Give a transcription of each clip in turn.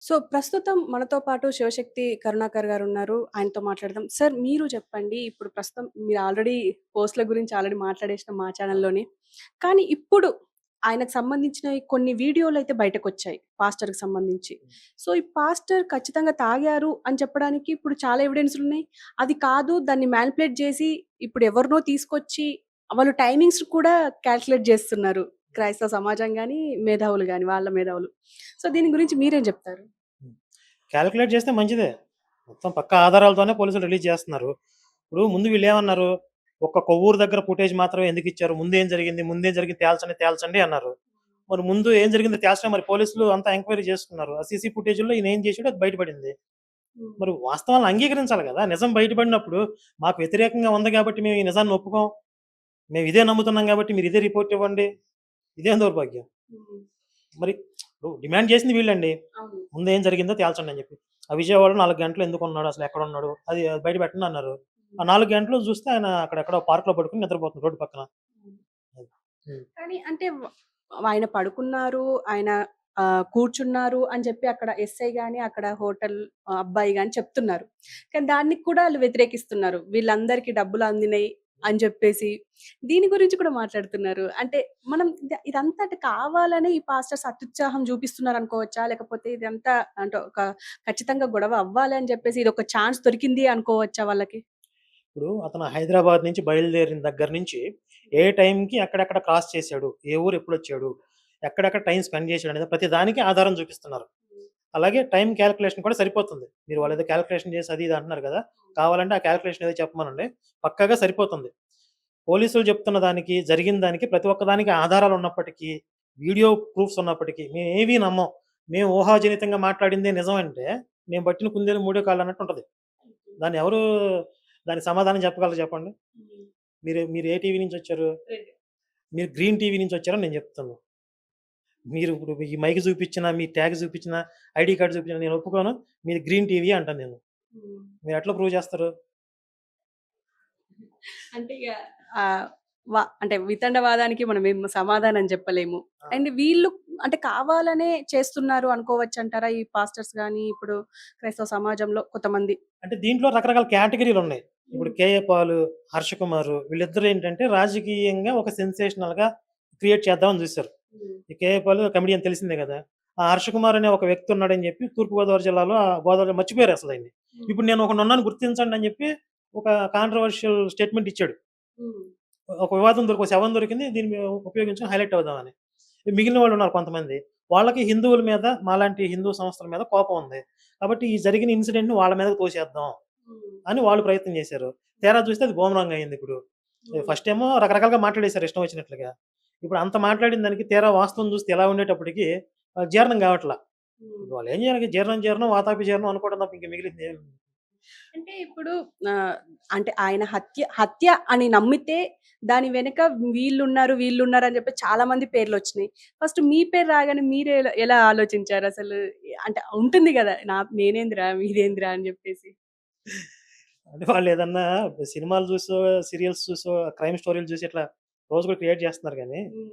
So, ప్రస్తుతం మనతో పాటు శివశక్తి కరుణాకర్ గారున్నారు. ఆయనతో మాట్లాడదాం. సార్ మీరు చెప్పండి. ఇప్పుడు ప్రస్తుతం మీరు ఆల్రెడీ పోస్ట్‌ల గురించి ఆల్రెడీ మాట్లాడేసినాం మా ఛానెల్‌లోనే. కానీ ఇప్పుడు ఆయనకు సంబంధించినయి కొన్ని వీడియోలయితే బయటకొచ్చాయి. పాస్టర్‌కి సంబంధించి. సో, ఈ పాస్టర్ ఖచ్చితంగా తాగారు అని చెప్పడానికి ఇప్పుడు చాలా ఎవిడెన్స్‌లున్నాయి. అది కాదు దాన్ని మ్యానిపులేట్ జేసి ఇప్పుడు ఎవరినో తీసుకొచ్చి వాళ్ళు టైమింగ్స్ కూడా కాలిక్యులేట్ జేస్తున్నారు. క్రైస్తవ సమాజం గాని, మేధావులు గాని వాళ్ళ మేధావులు. సో, దీని గురించి మీరేం జెప్తారు? కాలిక్యులేట్ చేస్తే మంచిదే. మొత్తం పక్కా ఆధారాలతోనే పోలీసులు రిలీజ్ చేస్తున్నారు. ఇప్పుడు ముందు వీళ్ళేమన్నారు, ఒక్క కొవ్వూరు దగ్గర ఫుటేజ్ మాత్రమే ఎందుకిచ్చారు? ముందేం జరిగింది? ముందేం జరిగింది తేల్చండి, తేల్చండి అన్నారు. మరి ముందు ఏం జరిగిందో తేల్చడం మరి పోలీసులు అంతా ఎంక్వైరీ చేసుకున్నారు. ఆ సీసీ ఫుటేజ్‌లో ఈయన ఏం చేసాడో అది బయటపడింది. మరి వాస్తవాలను అంగీకరించాలి గదా! నిజం బయటపడినప్పుడు మాకు వ్యతిరేకంగా ఉంది గాబట్టి మేము ఈ నిజాన్ని ఒప్పుకోం. మేము ఇదే నమ్ముతున్నాం గాబట్టి మీరు ఇదే రిపోర్ట్ ఇవ్వండి. ఇదేం దౌర్భాగ్యం. హ్మ్. మరి ఇప్పుడు డిమాండ్ చేసింది వీళ్ళండి. అవును. ముందు ఏం జరిగిందో తేల్చండి అని చెప్పి. ఆ విజయవాడలో 4 గంటలు ఎందుకున్నాడు? అసలు ఎక్కడున్నాడు? అది బయట పెట్టండి అన్నారు. ఆ 4 గంటలు చూస్తే ఆయన అక్కడెక్కడో పార్క్‌లో పడుకొని నిద్రపోతున్నాడు రోడ్డు పక్కన. హ్మ్. అది. హ్మ్. కానీ అంటే ఆయన పడుకున్నారు, ఆయన కూర్చున్నారు అని చెప్పి అక్కడ ఎస్ఐ గాని, అక్కడ హోటల్ అబ్బాయి గాని చెప్తున్నారు. కానీ దానికి కూడా ఆళ్ళు వ్యతిరేకిస్తున్నారు. వీళ్ళందరికీ డబ్బులు అందినయి అని జెప్పేసి. దీని గురించి కూడా మాట్లాడుతున్నారు. అంటే మనం ఇదంతా అంటే కావాలనే ఈ పాస్టర్స్ అత్యుత్సాహం చూపిస్తున్నారనుకోవచ్చా? లేకపోతే ఇదంతా అంటే ఒక ఖచ్చితంగా గొడవ అవ్వాలి అని జెప్పేసి ఇదొక ఛాన్స్ దొరికింది అనుకోవచ్చా వాళ్ళకి? ఇప్పుడు అతను హైదరాబాద్ నుంచి బయలుదేరిన దగ్గర నుంచి ఏ టైంకి ఎక్కడెక్కడ క్రాస్ చేశాడు? ఏ ఊరు ఎప్పుడొచ్చాడు? ఎక్కడెక్కడ టైమ్ స్పెండ్ చేశాడు అనేది ప్రతి దానికి ఆధారం చూపిస్తున్నారు. అలాగే టైమ్ కాలిక్యులేషన్ కూడా సరిపోతుంది. మీరు వాళ్ళేదో కాలిక్యులేషన్ చేసి అది ఇది అంటున్నారు కదా! కావాలంటే ఆ కాలిక్యులేషన్ ఏదో చెప్పమనండి. పక్కాగా సరిపోతుంది. పోలీసులు చెప్తున్న దానికి, జరిగిన దానికి ప్రతి ఒక్క దానికి ఆధారాలు ఉన్నప్పటికీ, వీడియో ప్రూఫ్స్ ఉన్నప్పటికీ మేమేవి నమ్మం. మేము ఊహాజనితంగా మాట్లాడిందే నిజం అంటే, మేము పట్టిన కుందేలు మూడే కాళ్ళు అన్నట్టు ఉంటది. దాన్ని ఎవరు దానికి సమాధానం చెప్పగలరు చెప్పండి? మీరు మీరు ఏ టీవీ నుంచొచ్చారు? మీరు గ్రీన్ టీవీ నుంచొచ్చారని నేను చెప్తున్నాను. మీరు ఇప్పుడు ఈ మైక్ చూపించినా, మీ ట్యాగ్ చూపించినా, ఐడీ కార్డ్ చూపించినా నేను ఒప్పుకోను. మీది గ్రీన్ టీవీ అంటాను నేను. మీరెట్లా ప్రూవ్ చేస్తారు? అంటే ఇగ ఆహ్, అంటే వితండవాదానికి మనమేం సమాధానం చెప్పలేము. ఆ! అండ్ వీళ్ళు అంటే కావాలనే చేస్తున్నారు అనుకోవచ్చంటారా? ఈ పాస్టర్స్ గాని, ఇప్పుడు క్రైస్తవ సమాజంలో కొంతమంది. అంటే దీంట్లో రకరకాల కేటగరీలున్నాయి. ఇప్పుడు హ్మ్. 'కేఏ పాలు', 'హర్ష కుమారు' వీళ్ళిద్దరూ ఏంటంటే రాజకీయంగా ఒక సెన్సేషనల్‌గా క్రియేట్ చేద్దామని చూసారు. హ్మ్. ఈ 'కేఏ పాలు' కమెడియన్ తెలిసిందే కదా! ఆ 'హర్ష కుమార్' అనే ఒక వ్యక్తి ఉన్నాడని చెప్పి తూర్పుగోదావరి జిల్లాలో గోదావరిలో మర్చిపోయారసలాయన్ని. హ్మ్. ఇప్పుడు నేను ఒకడున్నాను గుర్తించండి అని చెప్పి ఒక కాంట్రోవర్షియల్ స్టేట్మెంట్ ఇచ్చాడు. హ్మ్. ఒక వివాదం ఒక శవం దొరికింది. దీన్ని మేము ఉపయోగించుకొని హైలైట్ అవుదామని. మిగిలిన వాళ్ళున్నారు కొంతమంది. వాళ్ళకి హిందువుల మీద, మాలాంటి హిందూ సంస్థల మీద కోపం ఉంది. కాబట్టి ఈ జరిగిన ఇన్సిడెంట్‌ని వాళ్ళ మీదకి తోసేద్దాం హ్మ్. అని వాళ్ళు ప్రయత్నం చేశారు. తీరా చూస్తే అది బూమరాంగ్ అయిందిప్పుడు. హ్మ్. ఫస్ట్ ఏమో రకరకాలుగా మాట్లాడేశారు ఇష్టం వచ్చినట్లుగా. ఇప్పుడు అంత మాట్లాడిన దానికి తీరా వాస్తవం చూస్తే ఎలా ఉండేటప్పటికి జీర్ణం కావట్ల. హ్మ్. వాళ్ళేం చేయాలి జీర్ణం, జీర్ణం, వాతాపి జీర్ణం అనుకోవడం తప్ప ఇంక మిగిలింది ఏం అంటే ఇప్పుడు ఆహ్, అంటే ఆయన హత్య అని నమ్మితే దాని వెనక వీళ్ళున్నారు అని చెప్పి చాలా మంది పేర్లొచ్చినాయి. ఫస్ట్ మీ పేరు రాగానే మీరు ఎలా ఆలోచించారసలు? అంటే ఉంటుంది గదా! నేనేందిరా? మీదేందిరా? అని జెప్పేసి. అంటే వాళ్ళేదన్నా సినిమాలు చూసో, సీరియల్స్ చూసో, క్రైమ్ స్టోరీలు చూసి ఇట్లా రోజుకో క్రియేట్ చేస్తున్నారు గానీ, హ్మ్.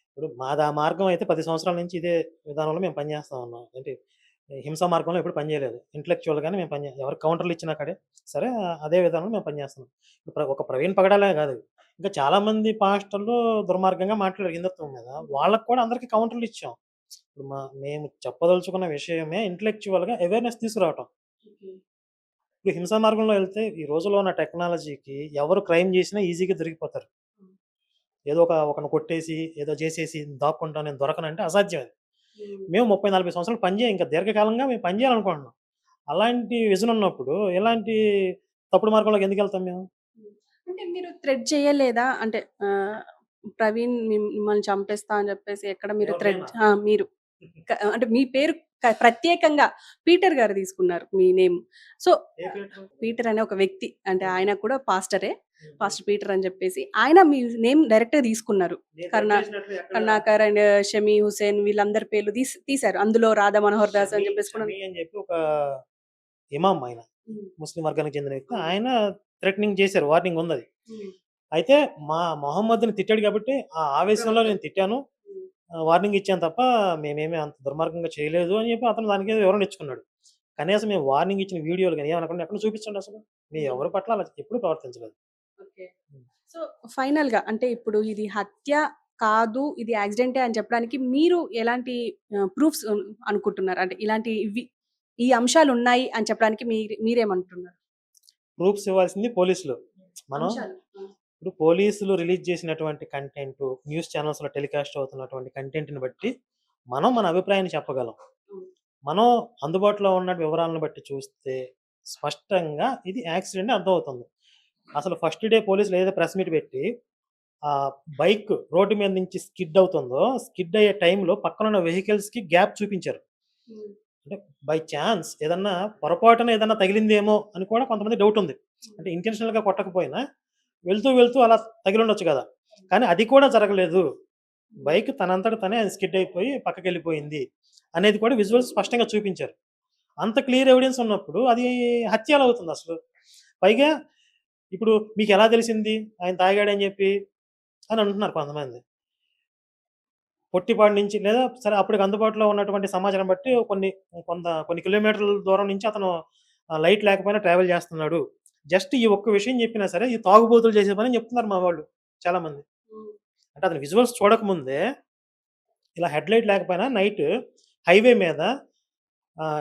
ఇప్పుడు మాది ఆ మార్గం అయితే 10 సంవత్సరాల నుంచి ఇదే విధానంలో మేము పనిచేస్తా ఉన్నాం. ఏంటి హింసా మార్గంలో ఎప్పుడు పని చేయలేదు. ఇంటలెక్చువల్‌గానే మేము ఎవరికి కౌంటర్‌లు ఇచ్చినా కాడే సరే అదే విధానంలో మేము పనిచేస్తున్నాం. ఒక ప్రవీణ్ పగడాలే కాదు. ఇంకా చాలామంది పాస్టర్లు దుర్మార్గంగా మాట్లాడారు హిందుత్వం మీద. వాళ్ళకి కూడా అందరికి కౌంటర్‌లు ఇచ్చాం. ఇప్పుడు మేము చెప్పదలుచుకున్న విషయమే ఇంటలెక్చువల్‌గా అవేర్‌నెస్ తీసుకురావటం. ఓకే. ఇప్పుడు హింసా మార్గంలో వెళ్తే ఈ రోజుల్లో ఉన్న టెక్నాలజీకి ఎవరు క్రైమ్ చేసినా ఈజీగా దొరికిపోతారు. హ్మ్. ఏదో ఒకడిని కొట్టేసి, ఏదో చేసేసి దాక్కుంటాను నేను దొరకనంటే అసాధ్యం అది. హ్మ్. మేము 30, 40 సంవత్సరాలు పని చేయం. ఇంకా దీర్ఘకాలంగా మేము పని చేయాలనుకుంటున్నాం. అలాంటి విజన్ ఉన్నప్పుడు ఇలాంటి తప్పుడు మార్గంలోకి ఎందుకెళ్తాం మేము? హ్మ్. అంటే మీరు థ్రెడ్ చేయలేదా? అంటే ప్రవీణ్ మిమ్మల్ని చంపేస్తా అని జెప్పేసి ఎక్కడ మీరు ఎవరు నేనా? మీరు. అంటే మీ పేరు ప్రత్యేకంగా పీటర్ గారు తీసుకున్నారు మీ నేమ్. సో, ఏ థియేటరు? పీటర్ అనే ఒక వ్యక్తి అంటే హ్మ్. ఆయన కూడా పాస్టరే. హుహు. పాస్టర్ పీటర్ అని జెప్పేసి ఆయన మీ నేమ్ డైరెక్ట్‌గా తీసుకున్నారు. నేను థ్రెడ్ కరుణా చేసినట్లు ఎక్కడ కరుణాకర్ అండ్ షమీ హుసేన్ వీళ్ళందరి పేర్లు తీశారు. అందులో రాధా మనోహర్ దాస్ అని జెప్పేసి కూడా. షమీ అని చెప్పి ఒక ఇమామ్ ఆయన. హ్మ్. ముస్లిం వర్గానికి చెందిన వ్యక్తి. అవును. ఆయన థ్రెటనింగ్ చేశారు. వార్నింగ్ ఉందది. హ్మ్. అయితే మా మొహమ్మద్‌ని తిట్టాడు కాబట్టి ఆ ఆవేశంలో నేను తిట్టాను. హ్మ్. వార్నింగ్ ఇచ్చాను తప్ప మేమేమి అంత దుర్మార్గంగా చేయలేదు అని చెప్పి అతను దానికేదో వివరణ ఇచ్చుకున్నాడు. కనీసం మేము వార్నింగ్ ఇచ్చిన వీడియోలు గాని ఏమనకుండా ఎక్కడ చూపించండి అసలు. మేము హ్మ్. ఎవరి పట్ల అలా ఎప్పుడు ప్రవర్తించలేదు. ఓకే. హ్మ్. సో, ఫైనల్‌గా అంటే ఇప్పుడు ఇది హత్య కాదు, ఇది యాక్సిడెంటే అని చెప్పడానికి మీరు ఎలాంటి ప్రూఫ్స్ అనుకుంటున్నారు? అంటే ఇలాంటి ఈ అంశాలున్నాయి అని చెప్పడానికి మీరేమంటున్నారు? ప్రూఫ్స్ ఇవ్వాల్సింది పోలీసులు. మనం అంశాలు. ఆ! ఇప్పుడు పోలీసులు రిలీజ్ చేసినటువంటి కంటెంటు, న్యూస్ ఛానెల్స్‌లో టెలికాస్ట్ అవుతున్నటువంటి కంటెంట్‌ని బట్టి మనం మన అభిప్రాయాన్ని చెప్పగలం. హ్మ్. మనం అందుబాటులో ఉన్న వివరాలను బట్టి చూస్తే స్పష్టంగా ఇది యాక్సిడెంట్ అని అర్థమవుతుంది. అసలు ఫస్ట్ డే పోలీసులు ఏదైతే ప్రెస్ మీట్ పెట్టి బైక్ రోడ్డు మీద నుంచి స్కిడ్ అవుతుందో, స్కిడ్ అయ్యే టైంలో పక్కనున్న వెహికల్స్‌కి గ్యాప్ చూపించారు. హ్మ్. అంటే బై చాన్స్ ఏదన్నా పొరపాటున ఏదన్నా తగిలిందేమో అని కూడా కొంతమంది డౌట్ ఉంది. అంటే ఇంటెన్షనల్‌గా కొట్టకపోయినా వెళ్తూ, వెళ్తూ అలా తగిలుండొచ్చు గదా! కానీ అది కూడా జరగలేదు. బైక్ తనంతట తనే స్కిడ్ అయిపోయి పక్కకెళ్ళిపోయింది అనేది కూడా విజువల్స్ స్పష్టంగా చూపించారు. అంత క్లియర్ ఎవిడెన్స్ ఉన్నప్పుడు అది హత్య ఎలా అవుతుందసలు? పైగా ఇప్పుడు మీకెలా తెలిసింది ఆయన తాగాడని జెప్పి అని అంటున్నారు కొంతమంది. పొట్టిపాడు నుంచి లేదా సరే అప్పటికి అందుబాటులో ఉన్నటువంటి సమాచారం బట్టి కొన్ని కిలోమీటర్ల దూరం నుంచి అతను లైట్ లేకపోయినా ట్రావెల్ చేస్తున్నాడు. జస్ట్ ఈ ఒక్క విషయం చెప్పినా సరే, ఇది తాగుబోతులు చేసే పని అని చెప్తున్నారు మా వాళ్ళు చాలామంది. హ్మ్. అంటే అతను విజువల్స్ చూడకముందే ఇలా హెడ్‌లైట్ లేకపోయినా నైట్ హైవే మీద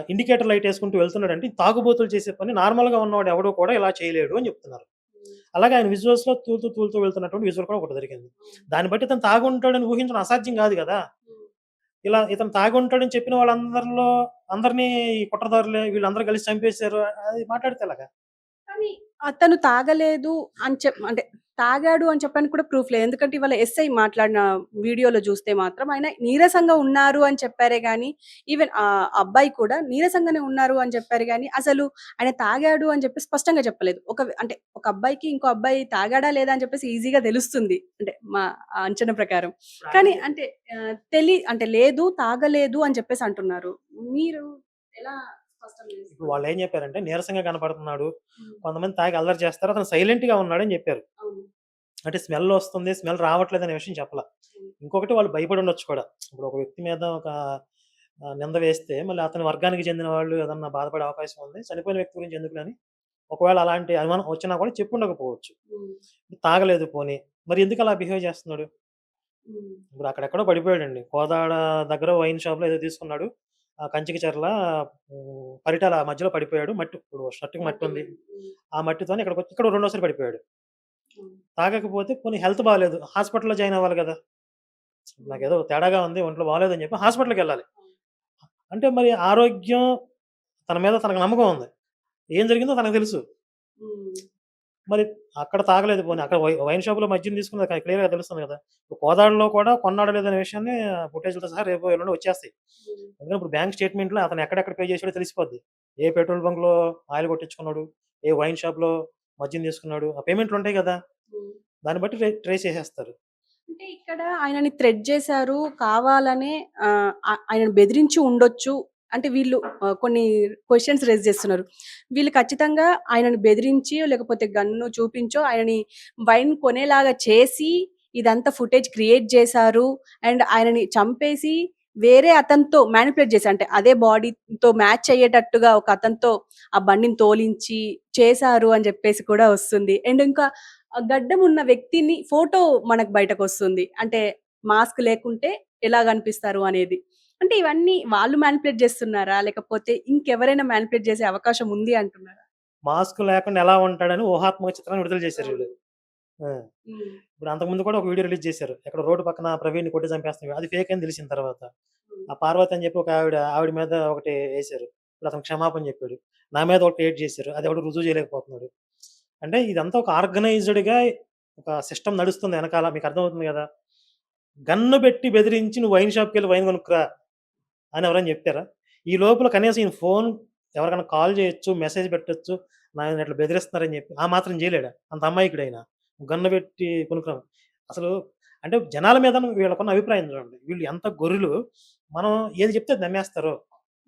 ఇండికేటర్ లైట్ యేసుకుంటూ వెళ్తున్నాడంటే, ఇది తాగుబోతులు చేసే పని నార్మల్‌గా ఉన్నవాడు ఎవడు కూడా ఇలా చేయలేడు అని చెప్తున్నారు. హ్మ్. అలాగే ఆయన విజువల్స్‌లో తూలుతూ, తూలుతూ వెళ్తున్నటువంటి విజువల్ కూడా ఒకటి దొరికింది. దాన్ని బట్టి ఇతను తాగుంటాడని ఊహించడం అసాధ్యం గాదు గదా! హ్మ్. ఇలా ఇతను తాగుంటాడని చెప్పిన వాళ్ళందరిలో అందరిని ఈ కుట్రదారులే వీళ్ళందరూ కలిసి చంపేసారు. అది మాట్లాడితే ఎలాగా? కానీ అతను తాగలేదు అని అంటే తాగాడు అని చెప్పడానికి కూడా ప్రూఫ్ లేదు. ఎందుకంటే ఇవాళ ఎస్ఐ మాట్లాడిన వీడియోలో చూస్తే మాత్రం ఆయన నీరసంగా ఉన్నారు అని చెప్పారే గాని, ఈవెన్ అబ్బాయి కూడా నీరసంగానే ఉన్నారు అని చెప్పారు గాని, అసలు ఆయన తాగాడు అని చెప్పి స్పష్టంగా చెప్పలేదు. అంటే ఒక అబ్బాయికి ఇంకో అబ్బాయి తాగాడా లేదా అని చెప్పేసి ఈజీగా తెలుస్తుంది. అంటే మా అంచనా ప్రకారం. కానీ అంటే అంటే లేదు, తాగలేదు అని చెప్పేసి అంటున్నారు. మీరు ఎలా స్పష్టం ఇప్పుడు చేస్తారు? వాళ్ళేం జెప్పారంటే నీరసంగా కనపడుతున్నాడు. హ్మ్. కొంతమంది తాగి అల్లరి చేస్తారు. అతను సైలెంట్‌గా ఉన్నాడని జెప్పారు. అవును. అంటే స్మెల్ ఒస్తుంది. స్మెల్ రావట్లేదనే విషయం చెప్పలా. హ్మ్. ఇంకొకటి వాళ్ళు భయపడి ఉండొచ్చు కూడా. ఇప్పుడు ఒక వ్యక్తి మీద ఒక నింద వేస్తే మళ్ళీ అతని వర్గానికి చెందిన వాళ్ళు ఏదన్నా బాధపడే అవకాశం ఉంది. చనిపోయిన వ్యక్తి గురించి ఎందుకులే అని ఒకవేళ అలాంటి అనుమానం వచ్చినా కూడా చెప్పుండకపోవచ్చు. హ్మ్. తాగలేదు పోనీ. మరి ఎందుకలా బిహేవ్ చేస్తున్నాడు? హ్మ్. ఇప్పుడు అక్కడెక్కడో పడిపోయాడండి. కోదాడ దగ్గర వైన్ షాప్‌లో ఏదో తీసుకున్నాడు. కంచికి చర్ల పరిటాల మధ్యలో పడిపోయాడు. ఇప్పుడు షర్ట్‌కి మట్టి మట్టుంది. మట్టి. హ్మ్. ఆ మట్టితోని ఇక్కడ రెండోసారి పడిపోయాడు. హ్మ్. తాగకపోతే పోనీ హెల్త్ బాలేదు. హాస్పిటల్‌లో జాయిన్ అవ్వాలి గదా! హ్మ్. నాకేదో తేడాగా ఉంది. ఒంట్లో బాలేదని చెప్పి హాస్పిటల్‌కెళ్ళాలి. అవును. అంటే మరి ఆరోగ్యం తన మీద తనకు నమ్మకం ఉంది. ఏం జరిగిందో తనకు తెలుసు. హ్మ్. మరి అక్కడ తాగలేదు పోనీ అక్కడ వైన్ షాప్‌లో మద్యం తీసుకున్నది క్లియర్‌గా తెలుస్తుంది గదా! ఇప్పుడు కోదాడలో కూడా కొన్నాడో లేదో అనే విషయాన్ని ఫుటేజ్‌లతో సహా రేపో ఎల్లుండో వచ్చేస్తాయి. హ్మ్. ఎందుకంటే ఇప్పుడు బ్యాంక్ స్టేట్‌మెంట్‌లో అతను ఎక్కడెక్కడ పే చేసాడో తెలిసిపోద్ది. ఏ పెట్రోల్ బంక్‌లో ఆయిల్ కొట్టించుకున్నాడు, ఏ వైన్ షాప్‌లో మద్యం తీసుకున్నాడు. ఆ పేమెంట్‌లుంటాయి గదా! హ్మ్. దాన్ని బట్టి ట్రేస్ చేసేస్తారు. అంటే ఇక్కడ ఆయనని థ్రెట్ చేశారు. కావాలనే ఆయనను బెదిరించి ఉండొచ్చు. అంటే వీళ్ళు కొన్ని క్వెషన్స్ రైజ్ చేస్తున్నారు. వీళ్ళు ఖచ్చితంగా ఆయనను బెదిరించి లేకపోతే గన్ను చూపించో ఆయనని వైన్ కొనేలాగా చేసి ఇదంతా ఫుటేజ్ క్రియేట్ చేశారు. అండ్ ఆయనని చంపేసి వేరే అతనితో మానిప్యులేట్ చేసి అంటే అదే బాడీతో మ్యాచ్ అయ్యేటట్టుగా ఒక అతనితో ఆ బండిని తోలించి చేశారు అని చెప్పేసి కూడా వస్తుంది. అండ్ ఇంకా గడ్డం ఉన్న వ్యక్తిని ఫోటో మనకు బయటకొస్తుంది. అంటే మాస్క్ లేకుంటే ఎలా కనిపిస్తారు అనేది. అంటే ఇవన్నీ వాళ్ళు మానిప్యులేట్ చేస్తున్నారా? లేకపోతే ఇంకెవరైనా మానిప్యులేట్ చేసే అవకాశం ఉంది అంటున్నారా? మాస్క్ లేకుండా ఎలా ఉంటాడని ఊహాత్మక చిత్రాన్ని విడుదల చేశారు అవును. వీళ్ళు. ఆ! హ్మ్. ఇప్పుడు అంతకుముందు కూడా ఒక వీడియో రిలీజ్ చేశారు. ఎక్కడో రోడ్డు పక్కన ప్రవీణ్‌ని కొట్టి చంపేస్తున్నారు. అది ఫేక్ అని తెలిసిన తర్వాత. హ్మ్. ఆ పార్వతి అని చెప్పి ఒక ఆవిడ మీద ఒకటి ఏశారు. ఇప్పుడు అతను క్షమాపణ చెప్పాడు. నా మీద ఒకటి క్రియేట్ చేశారు. అది ఎవడు రుజువు చేయలేకపోతున్నాడు. అంటే ఇదంతా ఒక ఆర్గనైజ్డ్‌గా ఒక సిస్టమ్ నడుస్తుంది ఎనకాల. మీకు అర్థమవుతుంది గదా! గన్ను పెట్టి బెదిరించి "నువ్వు వైన్ షాప్‌కెళ్ళి వైన్ కొనుక్కురా" అని ఎవరైనా జెప్పారా? ఈ లోపల కనీసం ఈయన ఫోన్ ఎవరికైనా కాల్ జేయొచ్చు, మెసేజ్ పెట్టొచ్చు. నన్ను ఇట్లా బెదిరిస్తున్నారని జెప్పి. ఆ మాత్రం జేయలేడా? అంత అమాయకుడైన. గన్ను పెట్టి కొనుక్కురా అసలు అంటే జనాల మీద వీళ్ళకున్న అభిప్రాయం చూడండి. వీళ్ళు ఎంత గొర్రెలు. మనం ఏది చెప్తే అది నమ్మేస్తారు.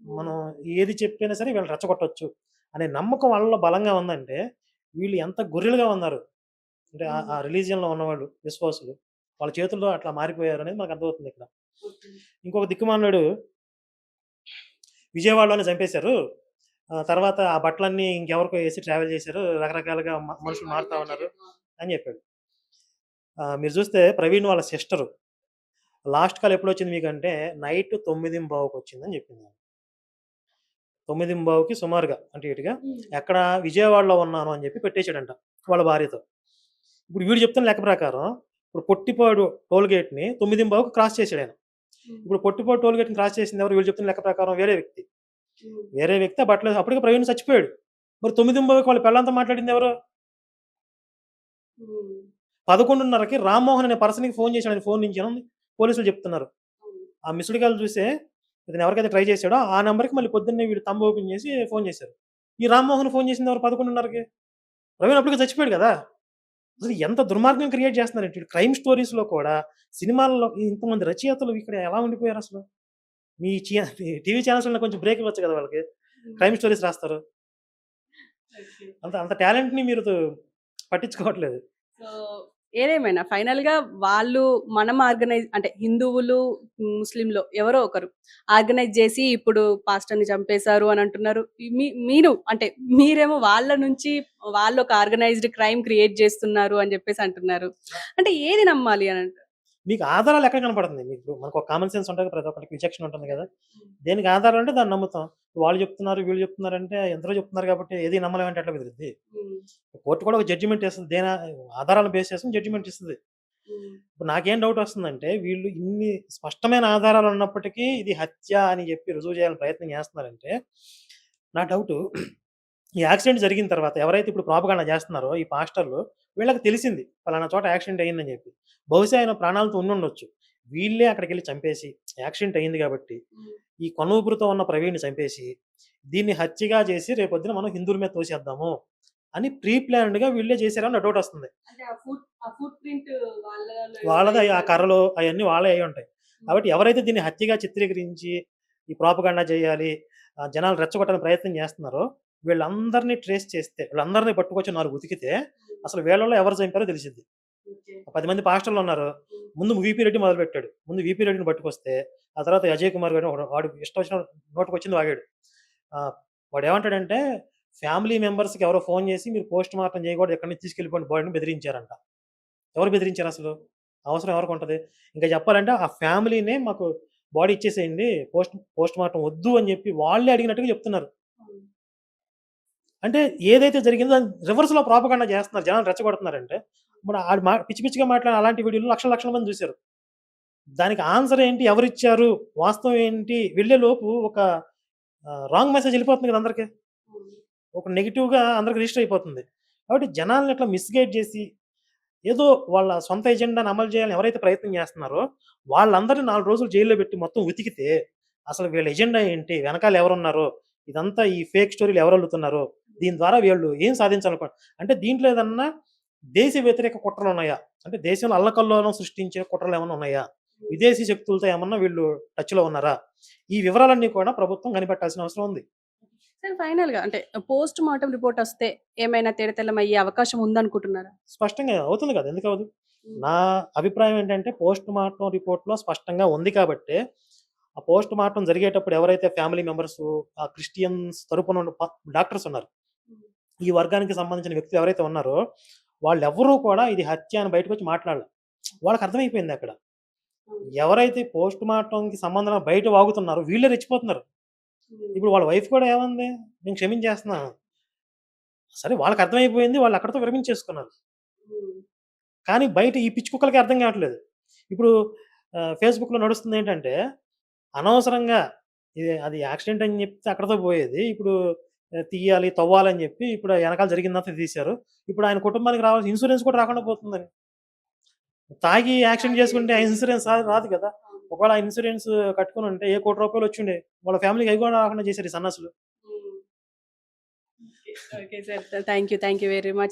హ్మ్. మనం ఏది చెప్పినా సరే వీళ్ళని రెచ్చగొట్టొచ్చు అనే నమ్మకం వాళ్ళలో బలంగా ఉందంటే, వీళ్ళు ఎంత గొర్రెలుగా ఉన్నారు. అంటే ఆ హ్మ్. ఆ రిలీజియన్‌లో ఉన్నవాళ్ళు విశ్వాసులు. వాళ్ళ చేతుల్లో అట్లా మారిపోయారనేది మనకు అర్థమవుతుందిక్కడ. ఓకే. ఇంకొక దిక్కుమాలినోడు విజయవాడలోనే చంపేశారు. తర్వాత ఆ బట్టలన్నీ ఇంకెవరికో ఏసి ట్రావెల్ చేశారు. రకరకాలుగా మనుషులు మారుతా ఉన్నారు అని చెప్పాడు. మీరు చూస్తే ప్రవీణ్ వాళ్ళ సిస్టరు లాస్ట్ కాల్ ఎప్పుడొచ్చింది మీకంటే నైట్ 9:15కి వచ్చిందని చెప్పింది. 9:15కి సుమారుగా అంటే ఇటుగా హ్మ్. ఎక్కడ విజయవాడలో ఉన్నాను అని చెప్పి పెట్టేసాడంట వాళ్ళ భార్యతో. ఇప్పుడు వీడు చెప్తున్న లెక్క ప్రకారం ఇప్పుడు పొట్టిపాడు టోల్ గేట్‌ని 9:15కి క్రాస్ చేసాడాయన. హ్మ్. ఇప్పుడు పొట్టిపాడు టోల్ గేట్‌ని క్రాస్ చేసింది ఎవరు? వీళ్ళు చెప్తున్న లెక్క ప్రకారం వేరే వ్యక్తి. హ్మ్. వేరే వ్యక్తి ఆ బట్టలు అప్పటికే ప్రవీణ్ చచ్చిపోయాడు. మరి 9:15కి వాళ్ళ పెళ్ళాంతో మాట్లాడింది ఎవరు? హ్మ్. 11:30కి రామ్మోహన్ అనే పర్సన్‌కి ఫోన్ చేశాడు. ఆయన ఫోన్ నుంచి అని పోలీసులు చెప్తున్నారు. అవును. ఆ మిస్డ్ కాల్ చూసే ఇతను ఎవరికైతే ట్రై చేసాడో ఆ నంబర్‌కి మళ్ళీ పొద్దున్నే వీడు థంబ్ ఓపెన్ చేసి ఫోన్ చేశారు. ఈ రామ్మోహన్ ఫోన్ చేసింది ఎవరు 11:30కి? ప్రవీణ్ అప్పటికే చచ్చిపోయాడు కదా! అసలు ఎంత దుర్మార్గం క్రియేట్ చేస్తున్నారంటే ఈడు క్రైమ్ స్టోరీస్‌లో కూడా సినిమాల్లో ఇంతమంది రచయితలు ఇక్కడ ఎలా ఉండిపోయారసలు? మీ టీవీ ఛానెల్స్‌లో కొంచెం బ్రేక్ ఇవ్వచ్చు కదా వాళ్ళకి. హ్మ్. క్రైమ్ స్టోరీస్ రాస్తారు. ఓకే. అంత అంత టాలెంట్‌ని మీరు పట్టించుకోవట్లేదు. సో, ఏదేమైనా ఫైనల్‌గా వాళ్ళు మనం ఆర్గనైజ్ అంటే హిందువులు, ముస్లింలో ఎవరో ఒకరు ఆర్గనైజ్ జేసి ఇప్పుడు పాస్టర్‌ని చంపేశారు అని అంటున్నారు. మీరు అంటే మీరేమో వాళ్ళ నుంచి వాళ్ళొక ఆర్గనైజ్డ్ క్రైమ్ క్రియేట్ చేస్తున్నారు అని జెప్పేసి అంటున్నారు. అంటే ఏది నమ్మాలి అని అంటారు? మీకు ఆధారాలు ఎక్కడ కనపడుతుంది? మీకు మనకు కామన్ సెన్స్ ఉంటది. ప్రతి ఒక్కరికి విచక్షణ ఉంటుంది కదా! హ్మ్. దేనికి ఆధారం అంటే దాన్ని నమ్ముతాం. వాళ్ళు చెప్తున్నారు, వీళ్ళు చెప్తున్నారంటే ఎందరో చెప్తున్నారు కాబట్టి ఏది నమ్మలేమంటే ఎట్లా కుదిరిద్ది? హ్మ్. కోర్ట్ కూడా ఒక జడ్జిమెంట్ ఇస్తది. ఆధారాలను బేస్ చేసుకొని జడ్జిమెంట్ ఇస్తది. హ్మ్. ఇప్పుడు నాకేం డౌట్ వస్తుందంటే వీళ్ళు ఇన్ని స్పష్టమైన ఆధారాలు ఉన్నప్పటికీ ఇది హత్య అని చెప్పి రుజువు చేయాలని ప్రయత్నం చేస్తున్నారంటే నా డౌటు ఈ యాక్సిడెంట్ జరిగిన తర్వాత ఎవరైతే ఇప్పుడు ప్రాపగాండా చేస్తున్నారో ఈ పాస్టర్‌లు వీళ్ళకి తెలిసింది. పలానా చోట యాక్సిడెంట్ అయిందని చెప్పి. బహుశా ఆయన ప్రాణాలతో ఉండుండొచ్చు. వీళ్ళే అక్కడికెళ్లి చంపేసి యాక్సిడెంట్ అయింది కాబట్టి హ్మ్. ఈ కనుఊపిరితో ఉన్న ప్రవీణ్‌ని చంపేసి దీన్ని హత్యగా చేసి రేపొద్దున మనం హిందువుల మీద తోసేద్దాము అని ప్రీ ప్లాన్డ్‌గా వీళ్ళే చేశారని నా డౌట్ వస్తుంది. అంటే ఆ ఫుట్ ప్రింట్ వాళ్ళలో ఏమైనా వాళ్ళది ఆ అయ్యుండొచ్చా? కర్రలు అయన్నీ వాళ్ళే అయ్యుంటాయి. హ్మ్. కాబట్టి ఎవరైతే దీన్ని హత్యగా చిత్రీకరించి, ఈ ప్రాపగాండా చేయాలి, జనాలు రెచ్చగొట్టడానికి ప్రయత్నం చేస్తున్నారో, వీళ్ళందరిని ట్రేస్ చేస్తే, వీళ్ళందరిని పట్టుకొచ్చి 4 ఉతికితే, హ్మ్. అసలు వీళ్ళలో ఎవరు చంపారో తెలిసిద్ది. ఓకే. 10 మంది పాస్టర్‌లున్నారు. హ్మ్. ముందు వీపీ రెడ్డి మొదలుపెట్టాడు. ముందు వీపీ రెడ్డిని పట్టుకొస్తే, ఆ తర్వాత అజయ్ కుమార్ గాడు ఒకడు వాడు ఇష్టం వచ్చిన నోటికొచ్చింది వాగాడు. వాడేమంటాడంటే, ఫ్యామిలీ మెంబర్స్‌కి ఎవరో ఫోన్ చేసి, మీరు పోస్ట్ మార్టం చేయకూడదు, ఇక్కడి నుంచి తీసుకెళ్ళిపోండి బాడీని బెదిరించారంట. ఎవరు బెదిరించారసలు? అవసరం ఎవరికుంటది? ఇంకా చెప్పాలంటే ఆ ఫ్యామిలీనే మాకు బాడీ ఇచ్చేసేయండి. పోస్ట్ మార్టం వద్దు అని జెప్పి వాళ్ళే అడిగినట్టుగా చెప్తున్నారు. అవును. అంటే ఏదైతే జరిగిందో దాన్ని రివర్స్‌లో ప్రాపగండా చేస్తున్నారు. జనాన్ని రెచ్చగొడుతున్నారంటే, ఇప్పుడు ఆడు పిచ్చి పిచ్చిగా మాట్లాడిన అలాంటి వీడియోలు లక్షల లక్షల మంది చూసారు. దానికి ఆన్సర్ ఏంటి? ఎవరిచ్చారు? వాస్తవం ఏంటి? వెళ్ళే లోపు ఒక రాంగ్ మెసేజ్ ఎళ్ళిపోతుంది కదా అందరికి. అవును. ఒక నెగెటివ్‌గా అందరికి రిజిస్టర్ అయిపోతుంది. కాబట్టి జనాల్ని ఇట్లా మిస్‌గైడ్ చేసి ఏదో వాళ్ళ సొంత ఎజెండాని అమలు చేయాలని ఎవరైతే ప్రయత్నం చేస్తున్నారో, వాళ్ళందరిని 4 రోజులు జైల్‌లో పెట్టి మొత్తం ఉతికితే, అసలు వీళ్ళ ఎజెండా ఏంటి? వెనకాల ఎవరున్నారో? ఇదంతా ఈ ఫేక్ స్టోరీలు ఎవరల్లుతున్నారో? దీని ద్వారా వీళ్ళు ఏం అంటే దీంట్లో ఏదన్నా దేశ వ్యతిరేక కుట్రలున్నాయా? అంటే దేశంలో అల్లకల్లోలం సృష్టించే కుట్రలేమన్నా ఉన్నాయా? హ్మ్. విదేశీ శక్తులతో ఏమన్నా వీళ్ళు టచ్‌లో ఉన్నారా? ఈ వివరాలన్నీ కూడా ప్రభుత్వం కనిపెట్టాల్సిన అవసరం ఉంది. సరే ఫైనల్‌గా అంటే పోస్ట్ మార్టం రిపోర్ట్ ఒస్తే ఏమైనా తేటతెల్లం అయ్యే అవకాశం ఉందనుకుంటున్నారా? స్పష్టంగా అవుతుంది కదా! ఎందుకవ్వదు? హ్మ్. నా అభిప్రాయం ఏంటంటే పోస్ట్ మార్టం రిపోర్ట్‌లో స్పష్టంగా ఉంది కాబట్టే, ఆ పోస్ట్ మార్టం జరిగేటప్పుడు ఎవరైతే ఫ్యామిలీ మెంబర్సు, ఆ క్రిస్టియన్స్ తరపున ఉన్న డాక్టర్స్ ఉన్నారు. హ్మ్. ఈ వర్గానికి సంబంధించిన వ్యక్తులు ఎవరైతే ఉన్నారో, వాళ్ళెవ్వరూ కూడా ఇది హత్య అని బయటకొచ్చి మాట్లాడల. వాళ్ళకి అర్థమైపోయిందక్కడ. అవును. ఎవరైతే పోస్ట్ మార్టంకి సంబంధం బయట వాగుతున్నారో వీళ్ళే రెచ్చిపోతున్నారు. హ్మ్. ఇప్పుడు వాళ్ళ వైఫ్ కూడా ఏమంది? నేను క్షమించేస్తున్నాను. సరే వాళ్ళకర్థమైపోయింది. వాళ్ళు అక్కడితో విరమించేసుకున్నారు. హ్మ్. కానీ బయట ఈ పిచ్చి కుక్కలకి అర్థం కావట్లేదు. ఇప్పుడు ఫేస్‌బుక్‌లో నడుస్తుందేంటంటే, అనవసరంగా అది యాక్సిడెంట్ అని చెప్తే అక్కడితో పోయేది. ఇప్పుడు తీయాలి, తవ్వాలని చెప్పి ఇప్పుడు ఎనకాల జరిగిందంతా తీశారు. ఇప్పుడు ఆయన కుటుంబానికి రావాల్సిన ఇన్స్యూరెన్స్ కూడా రాకుండా పోతుందని. తాగి యాక్సిడెంట్ తాగి చేసుకుంటే ఆ యాక్సిడెంట్. ఇన్స్యూరెన్స్ రాదు కదా! అవును. ఒకవేళ ఆ ఇన్స్యూరెన్స్ కట్టుకొనుంటే ఏ రూ. 1,00,00,000 వచ్చుండే. వాళ్ళ ఫ్యామిలీకి అవి కూడా రాకుండా చేశారు ఈ సన్నాసులు. హ్మ్. Okay. Okay sir. Thank you. Thank you very much.